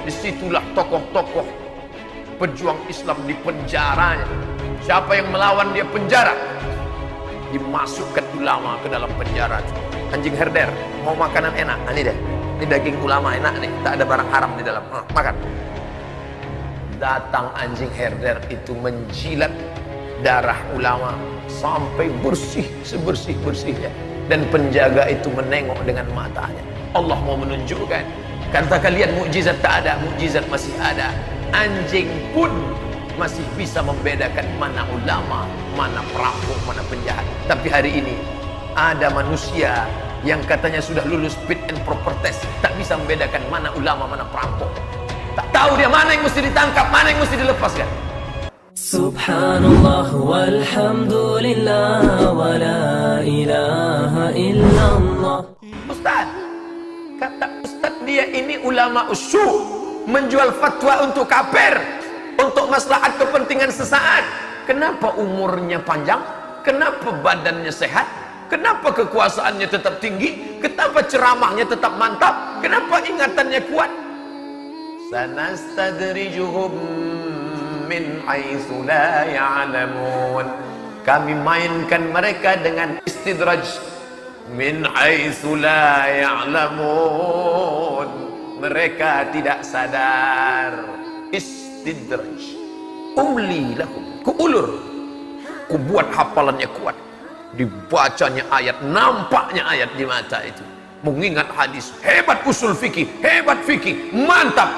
Disitulah tokoh-tokoh pejuang Islam di penjaranya. Siapa yang melawan dia penjara, dimasukkan ulama ke dalam penjara. Anjing herder mau makanan enak, ini deh, ini daging ulama enak nih, tak ada barang haram di dalam, makan. Datang anjing herder itu menjilat darah ulama sampai bersih sebersih-bersihnya, dan penjaga itu menengok dengan matanya. Allah mau menunjukkan, kata kalian mukjizat tak ada, mukjizat masih ada. Anjing pun masih bisa membedakan mana ulama, mana perampok, mana penjahat. Tapi hari ini ada manusia yang katanya sudah lulus fit and proper test, tak bisa membedakan mana ulama, mana perampok. Tak tahu dia mana yang mesti ditangkap, mana yang mesti dilepaskan. Subhanallah walhamdulillah wa la ilaha illallah. Ustaz, kata Ustaz, dia ini ulama usyuk, menjual fatwa untuk kafir, untuk maslahat kepentingan sesaat. Kenapa umurnya panjang? Kenapa badannya sehat? Kenapa kekuasaannya tetap tinggi? Kenapa ceramahnya tetap mantap? Kenapa ingatannya kuat? Sanastadrijuhum min haitsu la ya'lamun. Kami mainkan mereka dengan istidraj. Min haitsu la ya'lamun. Mereka tidak sadar. Istidraj. Umli lahum. Kuulur. Kubuat hafalannya kuat. Dibacanya ayat, nampaknya ayat di mata itu. Mengingat hadis, hebat usul fikih, hebat fikih, mantap.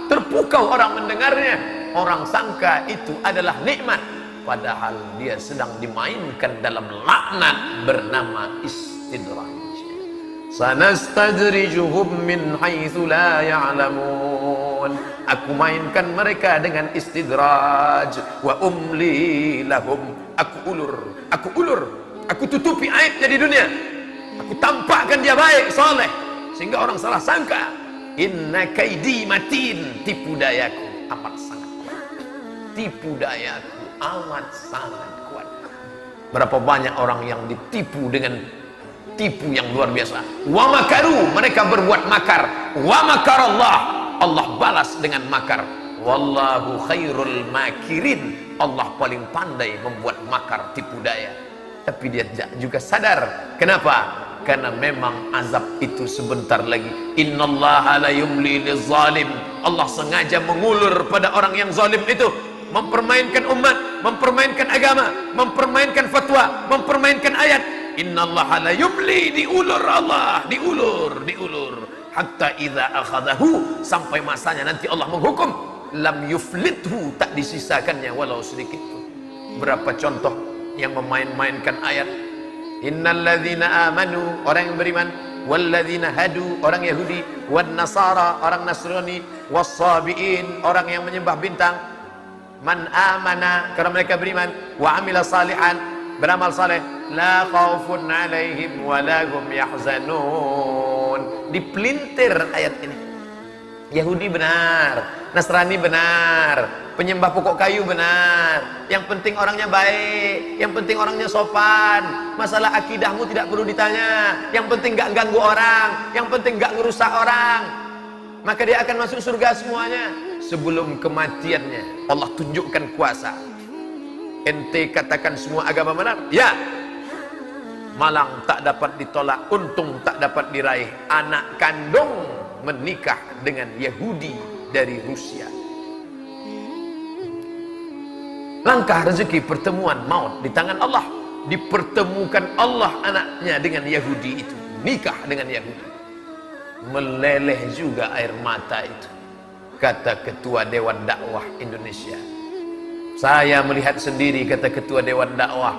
Terpukau orang mendengarnya. Orang sangka itu adalah nikmat, padahal dia sedang dimainkan dalam laknat bernama istidraj. Sanastadrijuhum min haitsu la ya'lamun. Aku mainkan mereka dengan istidraj. Wa umli lahum. Aku ulur, aku tutupi aibnya di dunia. Aku tampakkan dia baik, soleh, sehingga orang salah sangka. Inna kaidi matin. Tipu dayaku amat sangat kuat. Tipu dayaku amat sangat kuat. Berapa banyak orang yang ditipu dengan tipu yang luar biasa. Wa makaru, mereka berbuat makar. Wa makarallah, Allah balas dengan makar. Wallahu khairul makirin. Allah paling pandai membuat makar, tipu daya. Tapi dia tidak juga sadar. Kenapa? Karena memang azab itu sebentar lagi. Innallaha la yumli lizalim. Allah sengaja mengulur pada orang yang zalim itu, mempermainkan umat, mempermainkan agama, mempermainkan fatwa, mempermainkan ayat. Innallaha la yumli, diulur Allah, diulur. Hatta idza akhadahu, sampai masanya nanti Allah menghukum, lam yuflithu, tak disisakannya walau sedikit pun. Berapa contoh yang memain-mainkan ayat. Innalladzina amanu, orang yang beriman, walladzina hadu, orang Yahudi, wan nasara, orang Nasrani, wassabiin, orang yang menyembah bintang. Man amana, karena mereka beriman, wa amila salihan, beramal saleh, la khaufun alaihim wa la hum yahzanun. Dipelintir ayat ini. Yahudi benar, Nasrani benar, penyembah pokok kayu benar, yang penting orangnya baik, yang penting orangnya sopan, masalah akidahmu tidak perlu ditanya, yang penting gak ganggu orang, yang penting gak ngerusak orang, maka dia akan masuk surga semuanya. Sebelum kematiannya Allah tunjukkan kuasa. Ente katakan semua agama benar? Ya. Malang tak dapat ditolak, untung tak dapat diraih. Anak kandung menikah dengan Yahudi dari Rusia. Langkah rezeki, pertemuan maut di tangan Allah. Dipertemukan Allah anaknya dengan Yahudi itu, nikah dengan Yahudi. Meleleh juga air mata itu, kata Ketua Dewan Dakwah Indonesia. Saya melihat sendiri, kata Ketua Dewan Dakwah,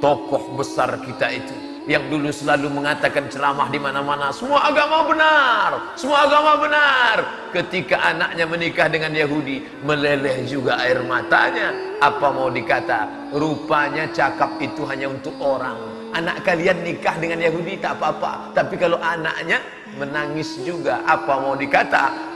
tokoh besar kita itu yang dulu selalu mengatakan ceramah di mana-mana, semua agama benar, semua agama benar. Ketika anaknya menikah dengan Yahudi, meleleh juga air matanya. Apa mau dikata? Rupanya cakap itu hanya untuk orang. Anak kalian nikah dengan Yahudi tak apa-apa, tapi kalau anaknya menangis juga, apa mau dikata?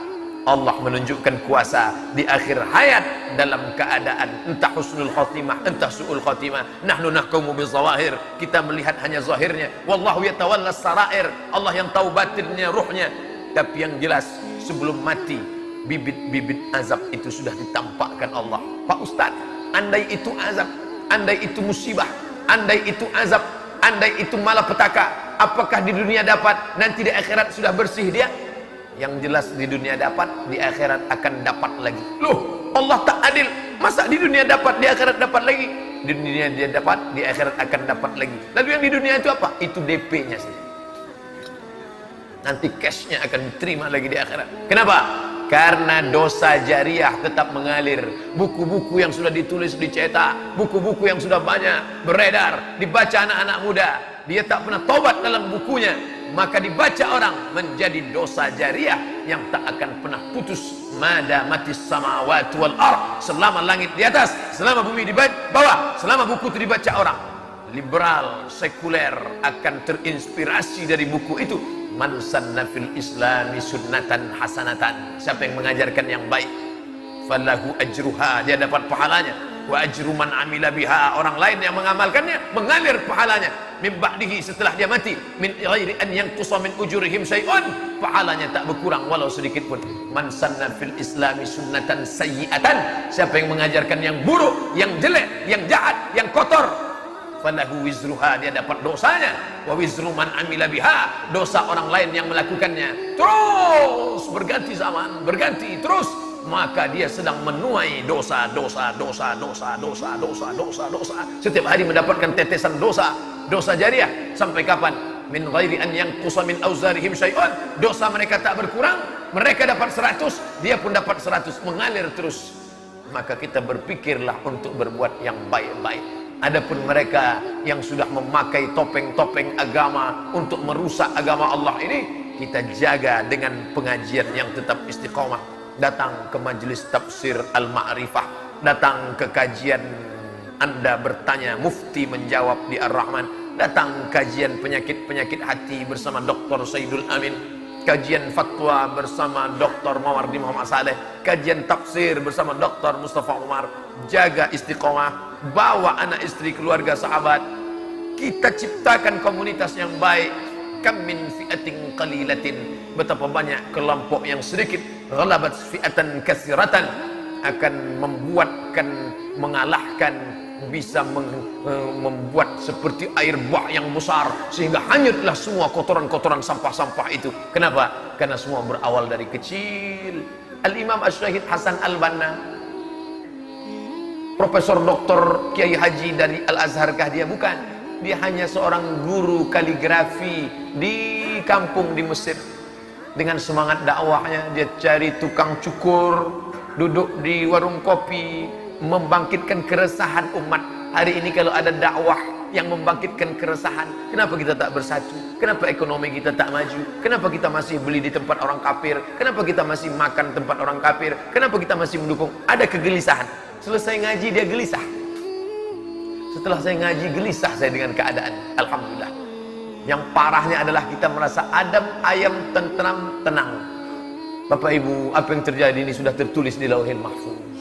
Allah menunjukkan kuasa di akhir hayat dalam keadaan entah husnul khotimah, entah su'ul khotimah. Nahnu nahkumu bizawahir, kita melihat hanya zahirnya. Wallahu yatawallas sarair, Allah yang tahu batinnya, ruhnya. Tapi yang jelas sebelum mati bibit-bibit azab itu sudah ditampakkan Allah. Pak Ustadz, andai itu azab, andai itu musibah, andai itu azab, andai itu malapetaka, apakah di dunia dapat, nanti di akhirat sudah bersih dia? Yang jelas di dunia dapat, di akhirat akan dapat lagi. Loh, Allah tak adil, masa di dunia dapat, di akhirat dapat lagi? Di dunia dia dapat, di akhirat akan dapat lagi. Lalu yang di dunia itu apa? Itu DP-nya saja. Nanti cashnya akan diterima lagi di akhirat. Kenapa? Karena dosa jariah tetap mengalir. Buku-buku yang sudah ditulis, dicetak, buku-buku yang sudah banyak beredar, dibaca anak-anak muda, dia tak pernah tobat dalam bukunya, maka dibaca orang menjadi dosa jariah yang tak akan pernah putus. Madamatis samawati wal ard, selama langit di atas, selama bumi di bawah, selama buku itu dibaca orang. Liberal, sekuler akan terinspirasi dari buku itu. Man sanna fil islami sunnatan hasanatan, siapa yang mengajarkan yang baik, falahu ajruha, dia dapat pahalanya. Wa ajru man amila biha, orang lain yang mengamalkannya mengalir pahalanya. Min ba'dihi, setelah dia mati, min ghairi an yanqusa min ujurihim syai'un, pahalanya tak berkurang walau sedikit pun. Man sanna fil islami sunnatan sayyi'atan, siapa yang mengajarkan yang buruk, yang jelek, yang jahat, yang kotor, falahu wizruha, dia dapat dosanya. Wa wizru man amila biha, dosa orang lain yang melakukannya. Terus berganti zaman, berganti terus, maka dia sedang menuai dosa. Setiap hari mendapatkan tetesan dosa jariah. Sampai kapan? Min ghairi an yanqusa min auzarihim syai'un, dosa mereka tak berkurang, mereka dapat 100, dia pun dapat 100, mengalir terus. Maka kita berpikirlah untuk berbuat yang baik-baik. Adapun mereka yang sudah memakai topeng-topeng agama untuk merusak agama Allah ini, kita jaga dengan pengajian yang tetap istiqomah. Datang ke majelis tafsir Al-Ma'rifah, datang ke kajian Anda bertanya, mufti menjawab di Ar-Rahman, datang kajian penyakit-penyakit hati bersama Dr. Saidul Amin, kajian fatwa bersama Dr. Mawardi Muhammad Saleh, kajian tafsir bersama Dr. Mustafa Umar. Jaga istiqomah, bawa anak istri, keluarga, sahabat. Kita ciptakan komunitas yang baik. Kam min fi'atin qalilatin, betapa banyak kelompok yang sedikit, ghalabat fi'atan katsiratan, akan mengalahkan, bisa membuat seperti air bah yang besar, sehingga hanyutlah semua kotoran-kotoran sampah-sampah itu. Kenapa? Karena semua berawal dari kecil. Al-Imam Asy-Syahid Hasan Al-Banna, Profesor Doktor Kiai Haji dari Al-Azharkah dia? Bukan. Dia hanya seorang guru kaligrafi di kampung di Mesir. Dengan semangat dakwahnya, dia cari tukang cukur, duduk di warung kopi, membangkitkan keresahan umat. Hari ini kalau ada dakwah yang membangkitkan keresahan, kenapa kita tak bersatu? Kenapa ekonomi kita tak maju? Kenapa kita masih beli di tempat orang kafir? Kenapa kita masih makan tempat orang kafir? Kenapa kita masih mendukung? Ada kegelisahan. Selesai ngaji dia gelisah. Setelah saya ngaji gelisah saya dengan keadaan. Alhamdulillah. Yang parahnya adalah kita merasa adem, ayem, tentram, tenang. Bapak Ibu, apa yang terjadi ini sudah tertulis di Lauhil Mahfuz.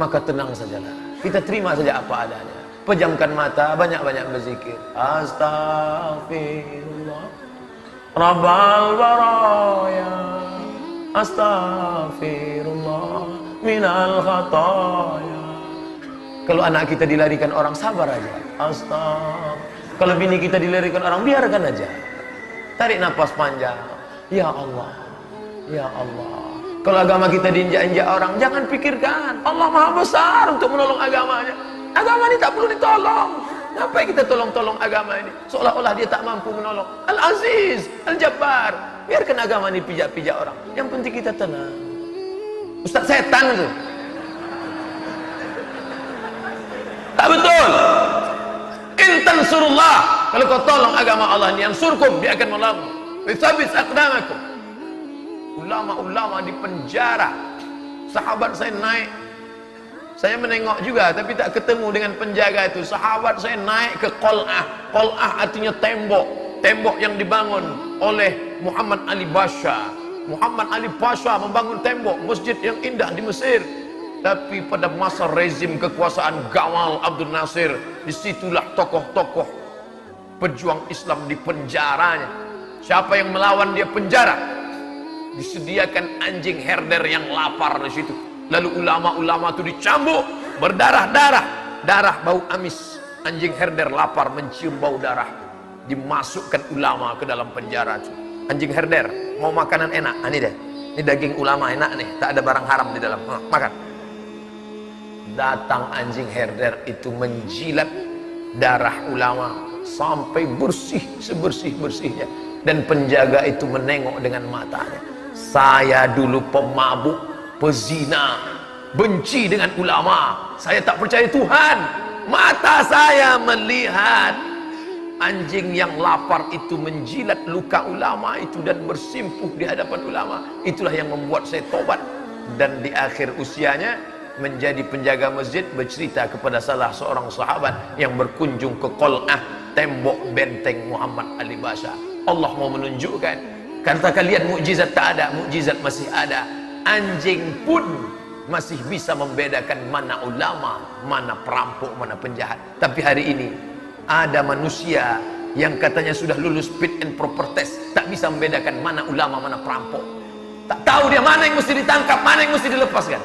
Maka tenang sajalah. Kita terima saja apa adanya. Pejamkan mata, banyak-banyak berzikir. Astaghfirullah Rabbal baraya, astaghfirullah minal khataya. Kalau anak kita dilarikan orang, sabar aja. Astagfirullah. Kalau bini kita dilarikan orang, biarkan aja. Tarik nafas panjang. Ya Allah, ya Allah. Kalau agama kita diinjak-injak orang, jangan pikirkan Allah Maha Besar untuk menolong agamanya. Agama ini tak perlu ditolong. Ngapain kita tolong-tolong agama ini? Seolah-olah dia tak mampu menolong. Al-Aziz, Al-Jabbar. Biarkan agama ini pijak-pijak orang. Yang penting kita tenang. Ustaz setan itu. Tak betul. Intan surullah, kalau kau tolong agama Allah ini, yang surkum, dia akan menolong. Bisabis aqdamakum. Ulama-ulama di penjara. Sahabat saya naik, saya menengok juga tapi tak ketemu dengan penjaga itu. Sahabat saya naik ke Qal'ah. Qal'ah artinya tembok. Tembok yang dibangun oleh Muhammad Ali Pasha. Muhammad Ali Pasha membangun tembok masjid yang indah di Mesir. Tapi pada masa rezim kekuasaan Gamal Abdul Nasir, disitulah tokoh-tokoh pejuang Islam di penjaranya. Siapa yang melawan dia penjara. disediakan anjing herder yang lapar di situ. Lalu ulama-ulama itu dicambuk, berdarah-darah, darah bau amis. Anjing herder lapar mencium bau darah, dimasukkan ulama ke dalam penjara. Anjing herder mau makanan enak, ini deh, ini daging ulama enak nih, tak ada barang haram di dalam, makan. Datang anjing herder itu menjilat darah ulama sampai bersih sebersih-bersihnya, dan penjaga itu menengok dengan matanya. Saya dulu pemabuk, pezina, benci dengan ulama, saya tak percaya Tuhan. Mata saya melihat anjing yang lapar itu menjilat luka ulama itu dan bersimpuh di hadapan ulama. Itulah yang membuat saya tobat. Dan di akhir usianya menjadi penjaga masjid, bercerita kepada salah seorang sahabat yang berkunjung ke Qal'ah, tembok benteng Muhammad Ali Basha. Allah mau menunjukkan, kata kalian mukjizat tak ada, mukjizat masih ada. Anjing pun masih bisa membedakan mana ulama, mana perampok, mana penjahat. Tapi hari ini ada manusia yang katanya sudah lulus fit and proper test, tak bisa membedakan mana ulama, mana perampok. Tak tahu dia mana yang mesti ditangkap, mana yang mesti dilepaskan.